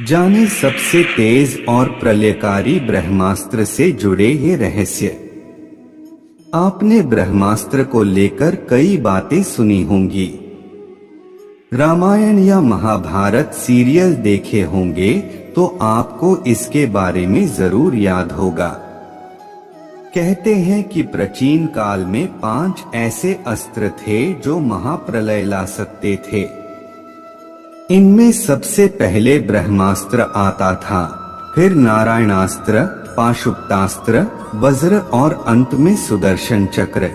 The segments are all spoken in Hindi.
जाने सबसे तेज और प्रलयकारी ब्रह्मास्त्र से जुड़े ये रहस्य। आपने ब्रह्मास्त्र को लेकर कई बातें सुनी होंगी। रामायण या महाभारत सीरियल देखे होंगे तो आपको इसके बारे में जरूर याद होगा। कहते हैं कि प्राचीन काल में 5 ऐसे अस्त्र थे जो महाप्रलय ला सकते थे। इनमें सबसे पहले ब्रह्मास्त्र आता था, फिर नारायणास्त्र, पाशुपतास्त्र, वज्र और अंत में सुदर्शन चक्र।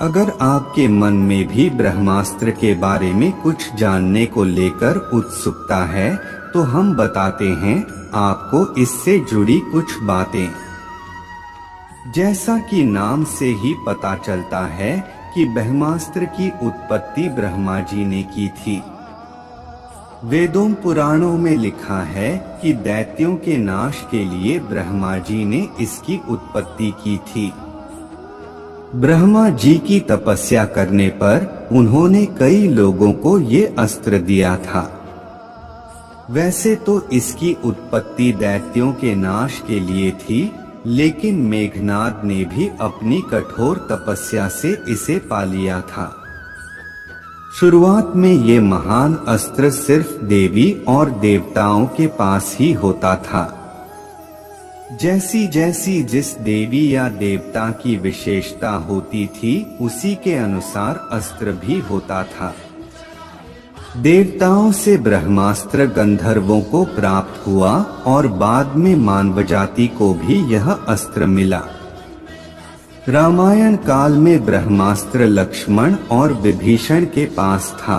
अगर आपके मन में भी ब्रह्मास्त्र के बारे में कुछ जानने को लेकर उत्सुकता है तो हम बताते हैं आपको इससे जुड़ी कुछ बातें। जैसा कि नाम से ही पता चलता है कि ब्रह्मास्त्र की उत्पत्ति ब्रह्मा जी ने की थी। वेदों पुराणों में लिखा है कि दैत्यों के नाश के लिए ब्रह्मा जी ने इसकी उत्पत्ति की थी। ब्रह्मा जी की तपस्या करने पर उन्होंने कई लोगों को ये अस्त्र दिया था। वैसे तो इसकी उत्पत्ति दैत्यों के नाश के लिए थी, लेकिन मेघनाद ने भी अपनी कठोर तपस्या से इसे पा लिया था। शुरुआत में ये महान अस्त्र सिर्फ देवी और देवताओं के पास ही होता था। जैसी जैसी जिस देवी या देवता की विशेषता होती थी उसी के अनुसार अस्त्र भी होता था। देवताओं से ब्रह्मास्त्र गंधर्वों को प्राप्त हुआ और बाद में मानव जाति को भी यह अस्त्र मिला। रामायण काल में ब्रह्मास्त्र लक्ष्मण और विभीषण के पास था।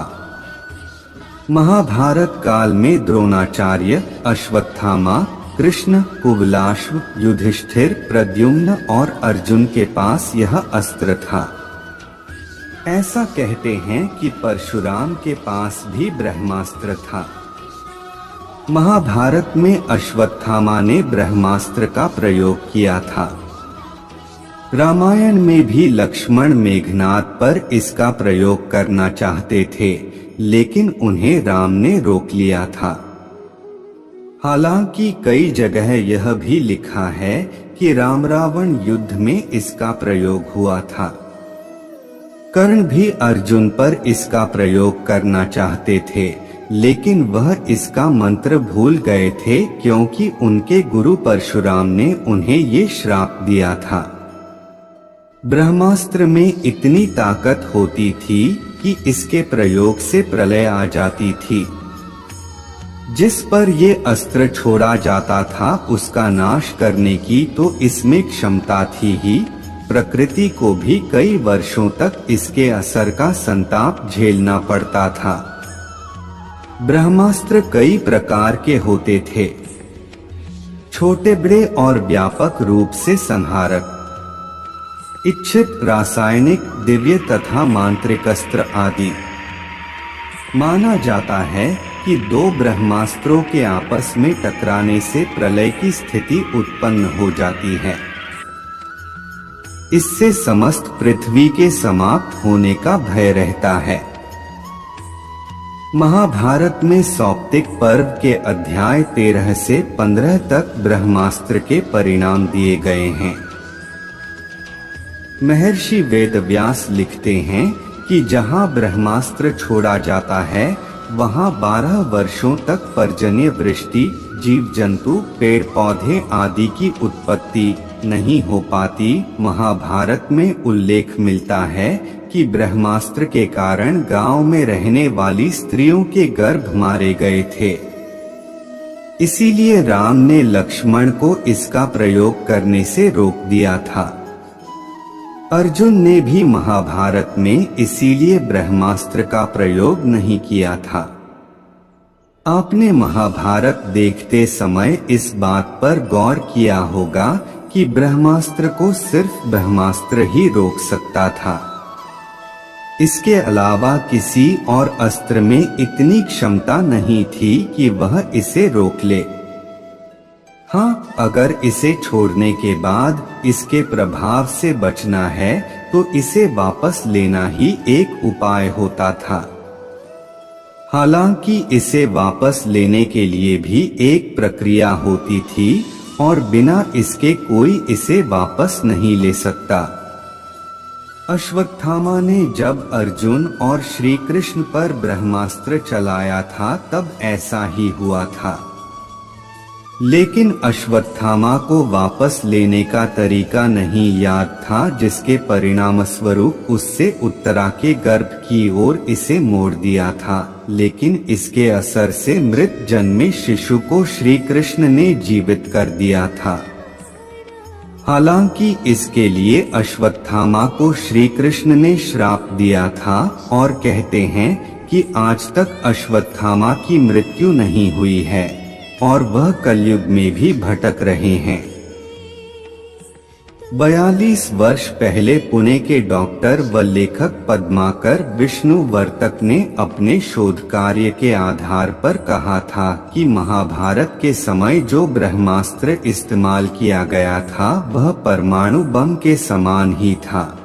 महाभारत काल में द्रोणाचार्य, अश्वत्थामा, कृष्ण, कुबलाश्व, युधिष्ठिर, प्रद्युम्न और अर्जुन के पास यह अस्त्र था। ऐसा कहते हैं कि परशुराम के पास भी ब्रह्मास्त्र था। महाभारत में अश्वत्थामा ने ब्रह्मास्त्र का प्रयोग किया था। रामायण में भी लक्ष्मण मेघनाद पर इसका प्रयोग करना चाहते थे, लेकिन उन्हें राम ने रोक लिया था। हालांकि कई जगह यह भी लिखा है कि राम रावण युद्ध में इसका प्रयोग हुआ था। कर्ण भी अर्जुन पर इसका प्रयोग करना चाहते थे, लेकिन वह इसका मंत्र भूल गए थे क्योंकि उनके गुरु परशुराम ने उन्हें ये श्राप दिया था। ब्रह्मास्त्र में इतनी ताकत होती थी कि इसके प्रयोग से प्रलय आ जाती थी। जिस पर ये अस्त्र छोड़ा जाता था उसका नाश करने की तो इसमें क्षमता थी ही, प्रकृति को भी कई वर्षों तक इसके असर का संताप झेलना पड़ता था। ब्रह्मास्त्र कई प्रकार के होते थे, छोटे बड़े और व्यापक रूप से संहारक, इच्छित, रासायनिक, दिव्य तथा मांत्रिक अस्त्र आदि। माना जाता है कि 2 ब्रह्मास्त्रों के आपस में टकराने से प्रलय की स्थिति उत्पन्न हो जाती है। इससे समस्त पृथ्वी के समाप्त होने का भय रहता है। महाभारत में सौप्तिक पर्व के अध्याय 13 से 15 तक ब्रह्मास्त्र के परिणाम दिए गए हैं। महर्षि वेदव्यास लिखते हैं कि जहाँ ब्रह्मास्त्र छोड़ा जाता है वहाँ 12 वर्षों तक पर्जन्य वृष्टि, जीव जंतु, पेड़ पौधे आदि की उत्पत्ति नहीं हो पाती। महाभारत में उल्लेख मिलता है कि ब्रह्मास्त्र के कारण गांव में रहने वाली स्त्रियों के गर्भ मारे गए थे। इसीलिए राम ने लक्ष्मण को इसका प्रयोग करने से रोक दिया था। अर्जुन ने भी महाभारत में इसीलिए ब्रह्मास्त्र का प्रयोग नहीं किया था। आपने महाभारत देखते समय इस बात पर गौर किया होगा कि ब्रह्मास्त्र को सिर्फ ब्रह्मास्त्र ही रोक सकता था। इसके अलावा किसी और अस्त्र में इतनी क्षमता नहीं थी कि वह इसे रोक ले। हाँ, अगर इसे छोड़ने के बाद इसके प्रभाव से बचना है तो इसे वापस लेना ही एक उपाय होता था। हालांकि इसे वापस लेने के लिए भी एक प्रक्रिया होती थी और बिना इसके कोई इसे वापस नहीं ले सकता। अश्वत्थामा ने जब अर्जुन और श्री कृष्ण पर ब्रह्मास्त्र चलाया था तब ऐसा ही हुआ था, लेकिन अश्वत्थामा को वापस लेने का तरीका नहीं याद था, जिसके परिणामस्वरूप उससे उत्तरा के गर्भ की ओर इसे मोड़ दिया था। लेकिन इसके असर से मृत जन्मे शिशु को श्री कृष्ण ने जीवित कर दिया था। हालांकि इसके लिए अश्वत्थामा को श्री कृष्ण ने श्राप दिया था और कहते हैं कि आज तक अश्वत्थामा की मृत्यु नहीं हुई है और वह कलयुग में भी भटक रहे हैं। 42 वर्ष पहले पुणे के डॉक्टर व लेखक पद्माकर विष्णुवर्तक ने अपने शोध कार्य के आधार पर कहा था कि महाभारत के समय जो ब्रह्मास्त्र इस्तेमाल किया गया था वह परमाणु बम के समान ही था।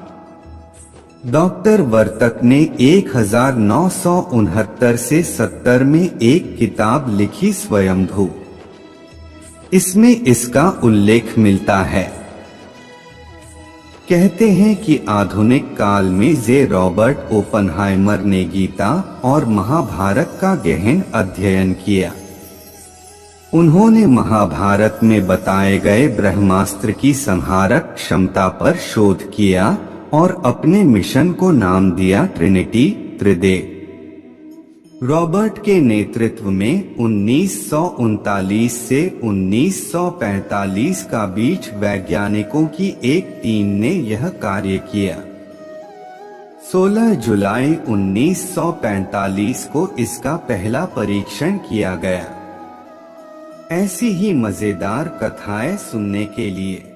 डॉक्टर वर्तक ने 1969 से 70 में एक किताब लिखी स्वयंभू। इसमें इसका उल्लेख मिलता है। कहते हैं कि आधुनिक काल में जे रॉबर्ट ओपनहाइमर ने गीता और महाभारत का गहन अध्ययन किया। उन्होंने महाभारत में बताए गए ब्रह्मास्त्र की संहारक क्षमता पर शोध किया और अपने मिशन को नाम दिया ट्रिनिटी, त्रिदेव। रॉबर्ट के नेतृत्व में 1939 से 1945 का बीच वैज्ञानिकों की एक टीम ने यह कार्य किया। 16 जुलाई 1945 को इसका पहला परीक्षण किया गया। ऐसी ही मजेदार कथाएं सुनने के लिए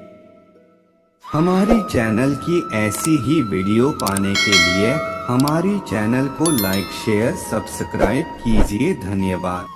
हमारे चैनल की ऐसी ही वीडियो पाने के लिए हमारी चैनल को लाइक, शेयर, सब्सक्राइब कीजिए। धन्यवाद।